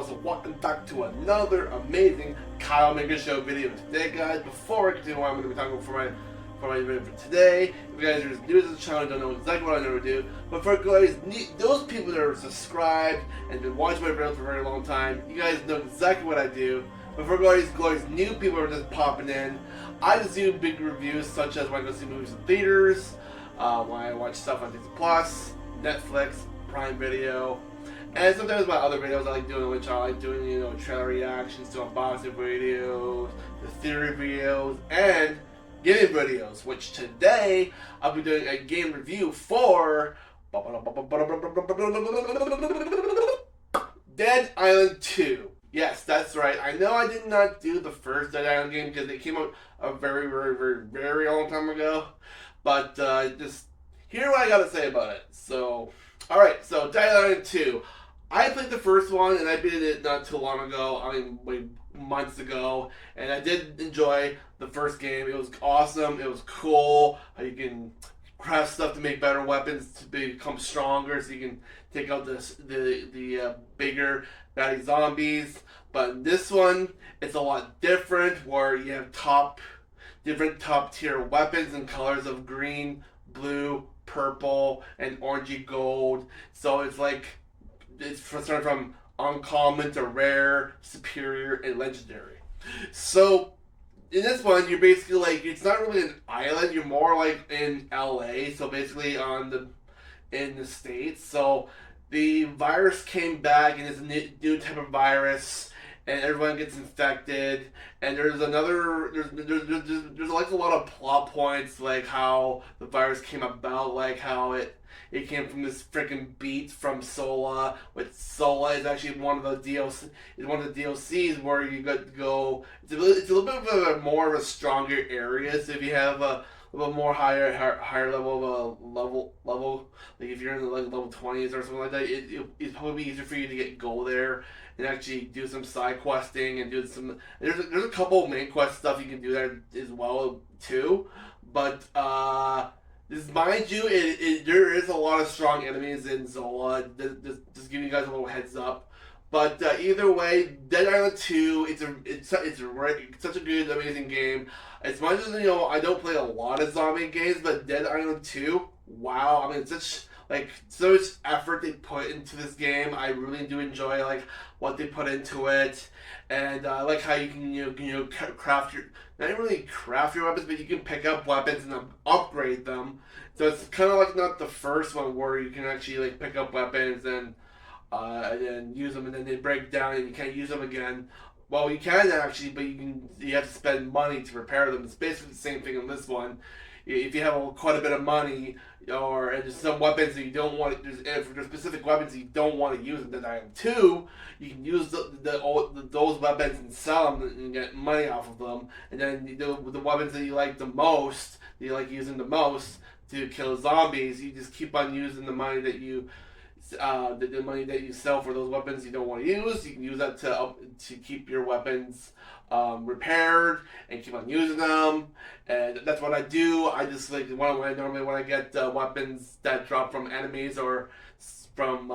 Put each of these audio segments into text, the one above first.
also welcome back to another amazing Kyle Minger Show video. Today, guys, before I continue what I'm going to be talking about for my video for today, if you guys are just new to the channel and don't know exactly what I never do, but for guys, those people that are subscribed and been watching my videos for a very long time, you guys know exactly what I do. But for guys, new people who are just popping in, I just do big reviews such as when I go see movies in theaters, when I watch stuff on Disney Plus, Netflix, Prime Video, and sometimes my other videos I like doing, which I like doing, trailer reactions to unboxing videos, the theory videos, and gaming videos, which today I'll be doing a game review for Dead Island 2. Yes, that's right. I know I did not do the first Dead Island game because it came out a very, very, very, very long time ago. But just hear what I gotta say about it. So, alright, so Dead Island 2. I played the first one and I beat it not too long ago. I mean, months ago. And I did enjoy the first game. It was awesome. It was cool. How you can craft stuff to make better weapons to become stronger, so you can take out the bigger baddie zombies. But in this one, it's a lot different, where you have different top tier weapons in colors of green, blue, purple, and orangey gold. So it's starting from uncommon to rare, superior, and legendary. So in this one, you're basically it's not really an island. You're more like in LA. So basically in the States. So the virus came back, and it's a new type of virus, and everyone gets infected. And there's a lot of plot points, like how the virus came about, like how it came from this freaking beat from Sola. Which Sola is actually one of the DLCs where you got to go. It's a little bit of a more of a stronger area. So if you have a little more higher level of level, like if you're in the level 20s or something like that, it's probably easier for you to go there and actually do some side questing and do some. There's a couple main quest stuff you can do there as well too, but mind you, there is a lot of strong enemies in Zola. Just giving you guys a little heads up. But either way, Dead Island 2, it's such a good, amazing game. As much as I don't play a lot of zombie games, but Dead Island 2, wow! I mean, it's so much effort they put into this game. I really do enjoy what they put into it, and I like how you can craft your, not really craft your weapons, but you can pick up weapons and upgrade them. So it's kind of like not the first one where you can actually pick up weapons and then use them, and then they break down and you can't use them again. Well, you can actually, but you have to spend money to repair them. It's basically the same thing in this one. If you have quite a bit of money, and there's some weapons that you don't want, if there's specific weapons that you don't want to use in Dead Island 2, you can use those weapons and sell them and get money off of them. And then the weapons that you like the most, that you like using the most to kill zombies, you just keep on using the money that you sell for those weapons you don't want to use. You can use that to keep your weapons repaired and keep on using them. And that's what I do. I just normally when I get weapons that drop from enemies or from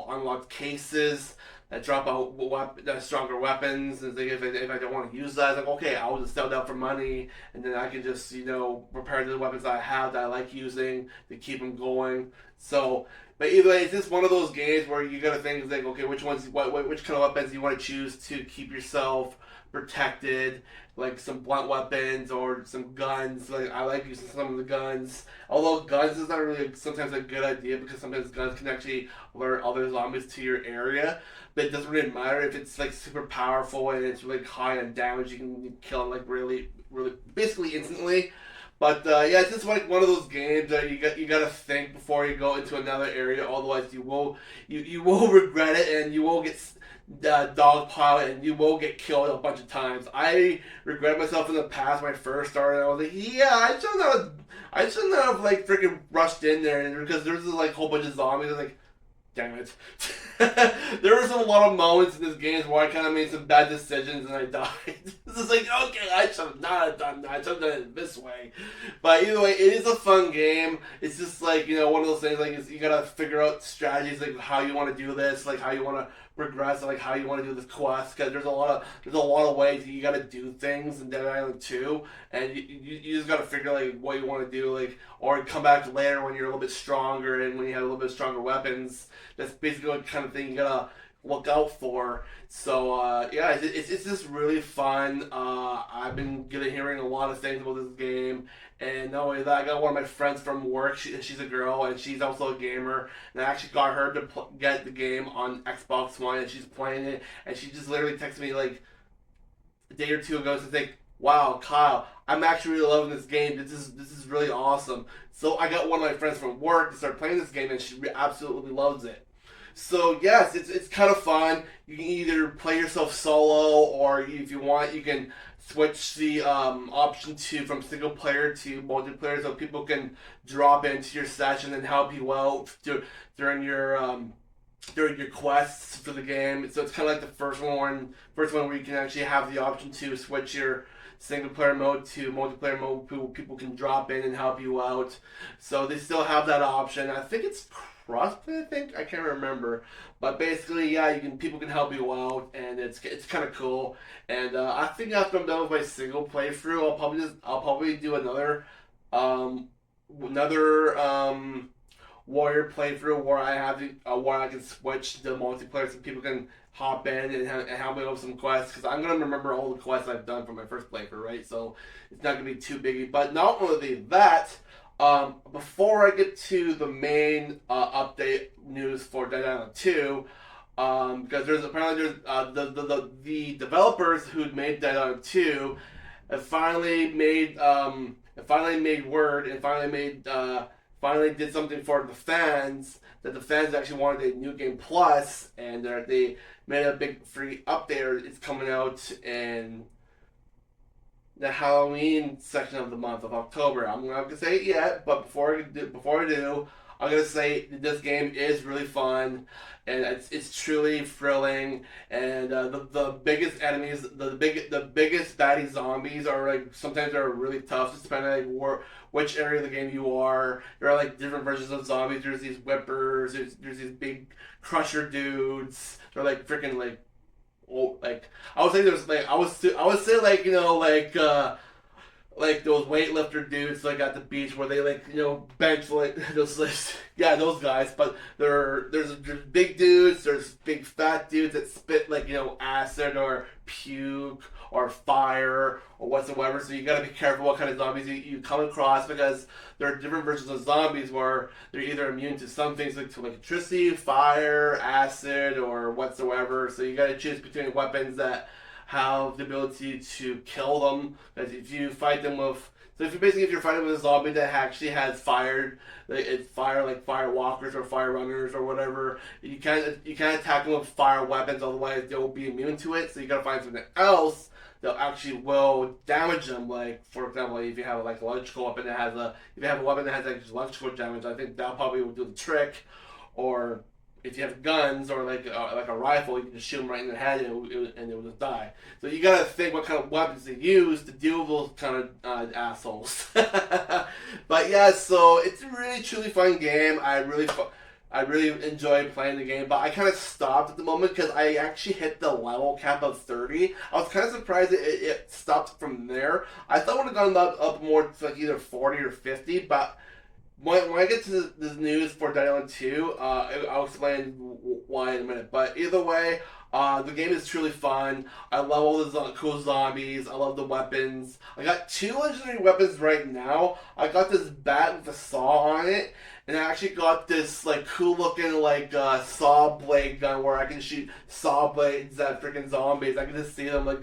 unlocked cases that drop out stronger weapons, and if I don't want to use that, okay, I'll just sell that for money, and then I can just repair the weapons I have that I like using to keep them going. So, but either way, it's just one of those games where you gotta think okay, which kind of weapons you want to choose to keep yourself protected, like some blunt weapons or some guns. I like using some of the guns, although guns is not really sometimes a good idea, because sometimes guns can actually lure other zombies to your area. But it doesn't really matter if it's super powerful and it's really high on damage. You can kill them really, really, basically instantly. But yeah, it's just one of those games that you gotta think before you go into another area. Otherwise, you will regret it, and you will get dogpiled, and you will get killed a bunch of times. I regret myself in the past when I first started. I was like, yeah, I shouldn't have freaking rushed in there, and because there's a whole bunch of zombies. I was like, damn it. There were a lot of moments in this game where I kind of made some bad decisions and I died. This is like, okay, I should have not done that. I should have done it this way. But either way, it is a fun game. It's just like, one of those things, like, you gotta figure out strategies, like, how you want to do this, like, how you want to progress, like, how you want to do this quest, because there's a lot of ways that you gotta do things in Dead Island 2, and you just gotta figure, like, what you want to do, like, or come back later when you're a little bit stronger and when you have a little bit stronger weapons. That's basically the kind of thing you gotta look out for. So yeah, it's just really fun. I've been hearing a lot of things about this game, and not only that, I got one of my friends from work. She's a girl, and she's also a gamer. And I actually got her to get the game on Xbox One, and she's playing it. And she just literally texted me like a day or two ago to think, "Wow, Kyle, I'm actually really loving this game. This is really awesome." So I got one of my friends from work to start playing this game, and she absolutely loves it. So yes, it's kind of fun. You can either play yourself solo, or if you want, you can switch the option to from single player to multiplayer, so people can drop into your session and help you out during your quests for the game. So it's kind of like the first one where you can actually have the option to switch your single player mode to multiplayer mode. People can drop in and help you out. So they still have that option. I think it's crossplay. I can't remember, but basically, yeah, people can help you out, and it's kind of cool. And I think after I'm done with my single playthrough, I'll probably do another warrior playthrough where where I can switch to multiplayer so people can hop in and help me with some quests, because I'm gonna remember all the quests I've done from my first playthrough, right? So it's not gonna be too biggy. But not only that, before I get to the main update news for Dead Island 2, because there's the developers who made Dead Island 2 have finally made word and finally did something for the fans, that the fans actually wanted a New Game Plus, and they made a big free update. It's coming out in the Halloween section of the month of October. I'm not gonna say it yet, but before I do, I'm gonna say that this game is really fun, and it's truly thrilling. And the biggest enemies, the biggest baddie zombies are like sometimes they're really tough, just depending on which area of the game you are. There are like different versions of zombies. There's these whippers. There's these big crusher dudes. They're like freaking like. Oh, like I would say there's like I would say like like those weightlifter dudes like at the beach where they like bench like those like, yeah, those guys. But there's big dudes, there's big fat dudes that spit like acid or puke or fire or whatsoever. So you gotta be careful what kind of zombies you come across, because there are different versions of zombies where they're either immune to some things like to electricity, fire, acid, or whatsoever. So you gotta choose between weapons that have the ability to kill them. Because if you fight them with, so if you're fighting with a zombie that actually has fire, like fire walkers or fire runners or whatever, you can't attack them with fire weapons, otherwise they'll be immune to it. So you gotta find something else that actually will damage them. Like for example, if you have like electrical weapon that has like electrical damage, I think that probably will do the trick. Or if you have guns or like a rifle, you can just shoot them right in the head and it will just die. So you gotta think what kind of weapons to use to deal with those kind of assholes. But yeah, so it's a really truly fun game. I really enjoy playing the game, but I kind of stopped at the moment because I actually hit the level cap of 30. I was kind of surprised it stopped from there. I thought it would have gone up more to like either 40 or 50, but when I get to the news for Dead Island 2, I'll explain why in a minute. But either way, the game is truly fun. I love all the cool zombies. I love the weapons. I got 2 legendary weapons right now. I got this bat with a saw on it, and I actually got this like cool looking like saw blade gun where I can shoot saw blades at freaking zombies. I can just see them like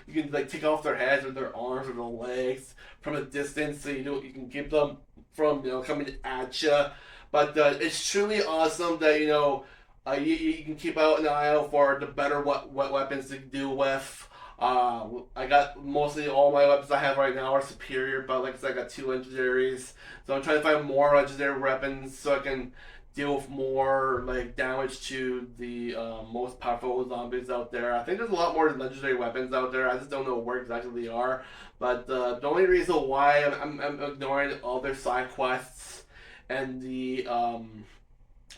you can like take off their heads or their arms or their legs from a distance, so you can keep them from coming at you. But it's truly awesome that you can keep out an eye out for the better what weapons to deal with. I got mostly all my weapons I have right now are superior, but like I said, I got 2 legendaries. So I'm trying to find more legendary weapons so I can deal with more like damage to the most powerful zombies out there. I think there's a lot more legendary weapons out there. I just don't know where exactly they are. But the only reason why I'm ignoring all their side quests and the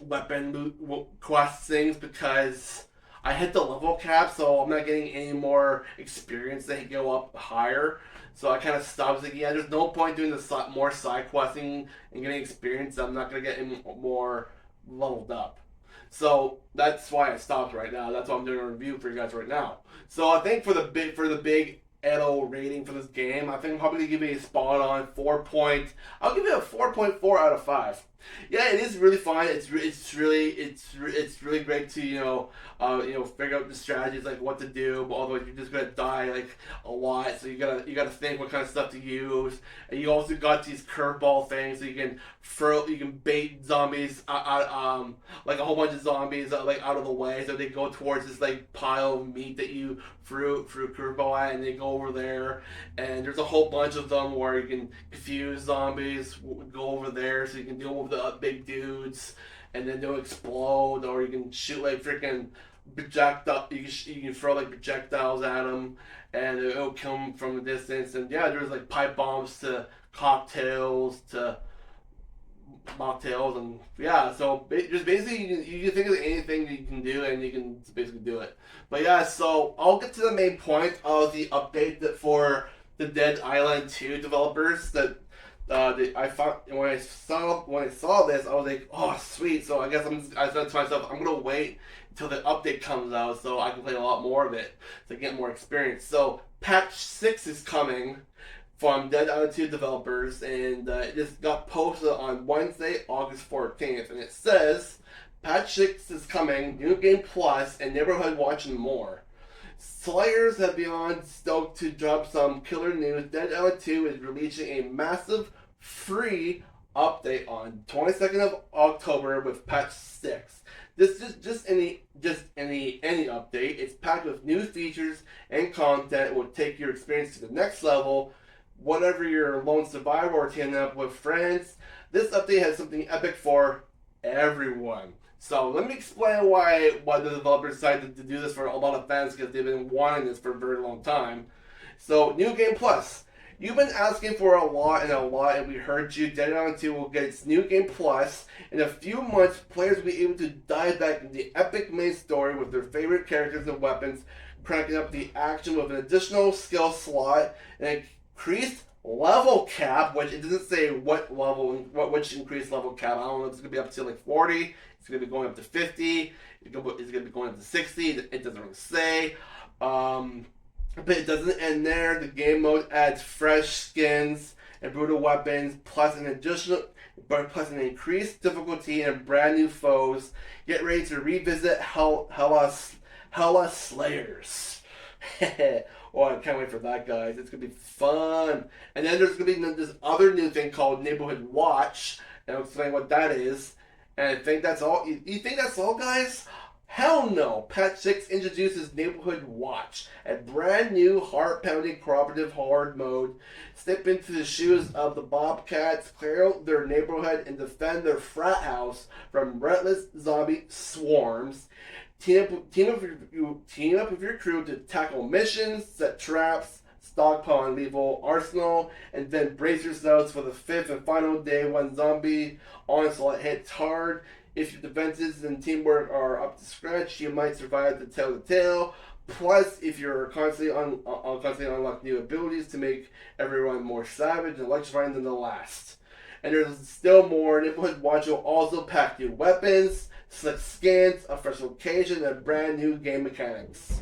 weapon loot quest things because I hit the level cap, so I'm not getting any more experience to go up higher. So I kind of stopped thinking, yeah, there's no point doing more side questing and getting experience. I'm not gonna get any more leveled up. So that's why I stopped right now. That's why I'm doing a review for you guys right now. So I think for the big Edo rating for this game, I think I'm probably gonna give it a spot on 4. I'll give it a 4.4 out of 5. Yeah, it is really fun. It's really great to figure out the strategies like what to do. But although you're just gonna die like a lot, so you gotta think what kind of stuff to use. And you also got these curveball things, so you can bait zombies like a whole bunch of zombies like out of the way, so they go towards this like pile of meat that you threw curveball at, and they go over there. And there's a whole bunch of them where you can confuse zombies, go over there, so you can deal with the big dudes, and then they'll explode, or you can shoot like freaking projectile. You can throw like projectiles at them, and it'll kill them from a distance. And yeah, there's like pipe bombs to cocktails to mocktails, and yeah. So just basically, you can think of anything that you can do, and you can basically do it. But yeah, so I'll get to the main point of the update that for the Dead Island 2 developers that I thought when I saw this, I was like, oh sweet. So I said to myself, I'm gonna wait until the update comes out so I can play a lot more of it to get more experience. So patch 6 is coming from Dead Island 2 developers, and it just got posted on Wednesday, August 14th, and it says patch 6 is coming, new game plus, and neighborhood watch and more. Slayers have beyond stoked to drop some killer news. Dead Island 2 is releasing a massive free update on 22nd of October with patch 6. This is just any update. It's packed with new features and content. It will take your experience to the next level. Whatever you're a lone survivor or teaming up with friends, this update has something epic for everyone. So let me explain why the developers decided to do this for a lot of fans, because they've been wanting this for a very long time. So New Game Plus. You've been asking for a lot, and we heard you. Dead Island 2 will get its New Game Plus. In a few months, players will be able to dive back into the epic main story with their favorite characters and weapons, cranking up the action with an additional skill slot, and increased level cap, which it doesn't say which increased level cap. I don't know if it's going to be up to like 40, it's going to be going up to 50, it's going to be going up to 60, it doesn't really say. But it doesn't end there. The game mode adds fresh skins and brutal weapons, plus an increased difficulty and brand new foes. Get ready to revisit Hella Slayers. Oh, I can't wait for that, guys. It's gonna be fun. And then there's gonna be this other new thing called Neighborhood Watch, and I'll explain what that is. And I think that's all. You think that's all, guys? Hell no! Patch 6 introduces Neighborhood Watch, a brand new heart-pounding cooperative horde mode. Step into the shoes of the Bobcats, clear out their neighborhood, and defend their frat house from relentless zombie swarms. Team up with your crew to tackle missions, set traps, stockpile and lethal arsenal, and then brace yourselves for the 5th and final day when zombie onslaught hits hard. If your defenses and teamwork are up to scratch, you might survive to tell the tale. Plus, if you're constantly unlock new abilities to make everyone more savage and electrifying than the last. And there's still more. Neighborhood Watch will also pack new weapons, select skins, a fresh location, and brand new game mechanics.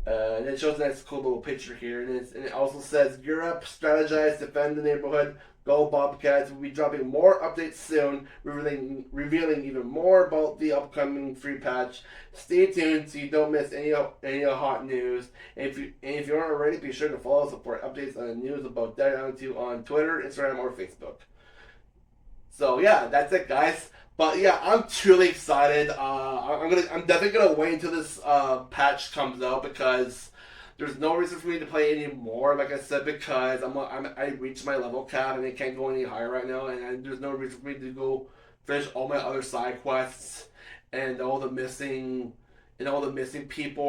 And it shows a nice cool little picture here. And it also says, gear up, strategize, defend the neighborhood, go Bobcats. We'll be dropping more updates soon, revealing even more about the upcoming free patch. Stay tuned so you don't miss any hot news. And if you aren't already, be sure to follow us for updates on the news about Dead Island 2 on Twitter, Instagram, or Facebook. So yeah, that's it, guys. But yeah, I'm truly excited. I'm definitely gonna wait until this patch comes out, because There's no reason for me to play anymore, like I said, because I reached my level cap and I can't go any higher right now, and there's no reason for me to go finish all my other side quests and all the missing people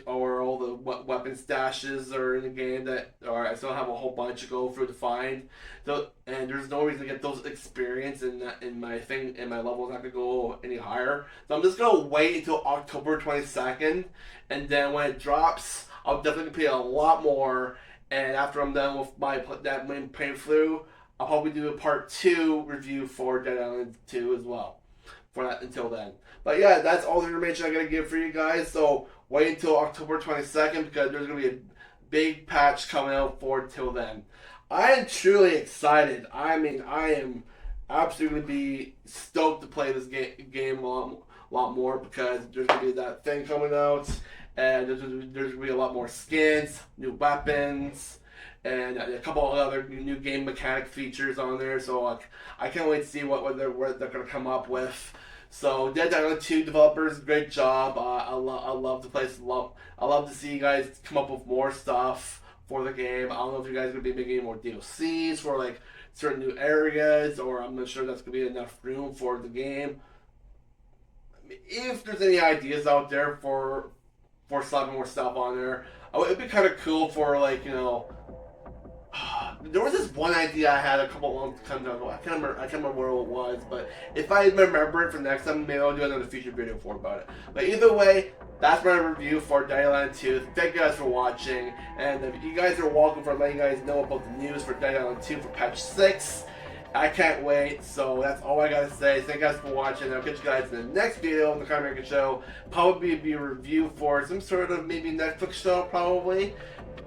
or all the weapon stashes are in the game that or I still have a whole bunch to go through to find. So and there's no reason to get those experience in my thing and my level's not gonna go any higher. So I'm just gonna wait until October 22nd, and then when it drops, I'll definitely play a lot more. And after I'm done with that main playthrough, I'll probably do a part 2 review for Dead Island 2 as well. For that until then. But yeah, that's all the information I gotta give for you guys. So wait until October 22nd because there's gonna be a big patch coming out for till then. I am truly excited. I mean, I am absolutely be stoked to play this game a lot more because there's gonna be that thing coming out, and there's gonna be a lot more skins, new weapons, and a couple of other new game mechanic features on there. So I can't wait to see what they're gonna come up with. So Dead Island 2 developers, great job. I love the place. I love to see you guys come up with more stuff for the game. I don't know if you guys are gonna be making more DLCs for like certain new areas, or I'm not sure that's gonna be enough room for the game. If there's any ideas out there for slapping more stuff on there, it'd be kind of cool for like there was this one idea I had a couple long time ago. I can't remember where it was, but if I remember it for next time, maybe I'll do another future video about it. But either way, that's my review for Dead Island 2. Thank you guys for watching, and if you guys are welcome for letting you guys know about the news for Dead Island 2 for patch 6. I can't wait, so that's all I gotta say. Thank you guys for watching. I'll catch you guys in the next video on the Conor Maker Show. Probably be a review for some sort of maybe Netflix show, probably.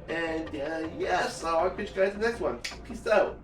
And yeah, so I'll catch you guys in the next one. Peace out.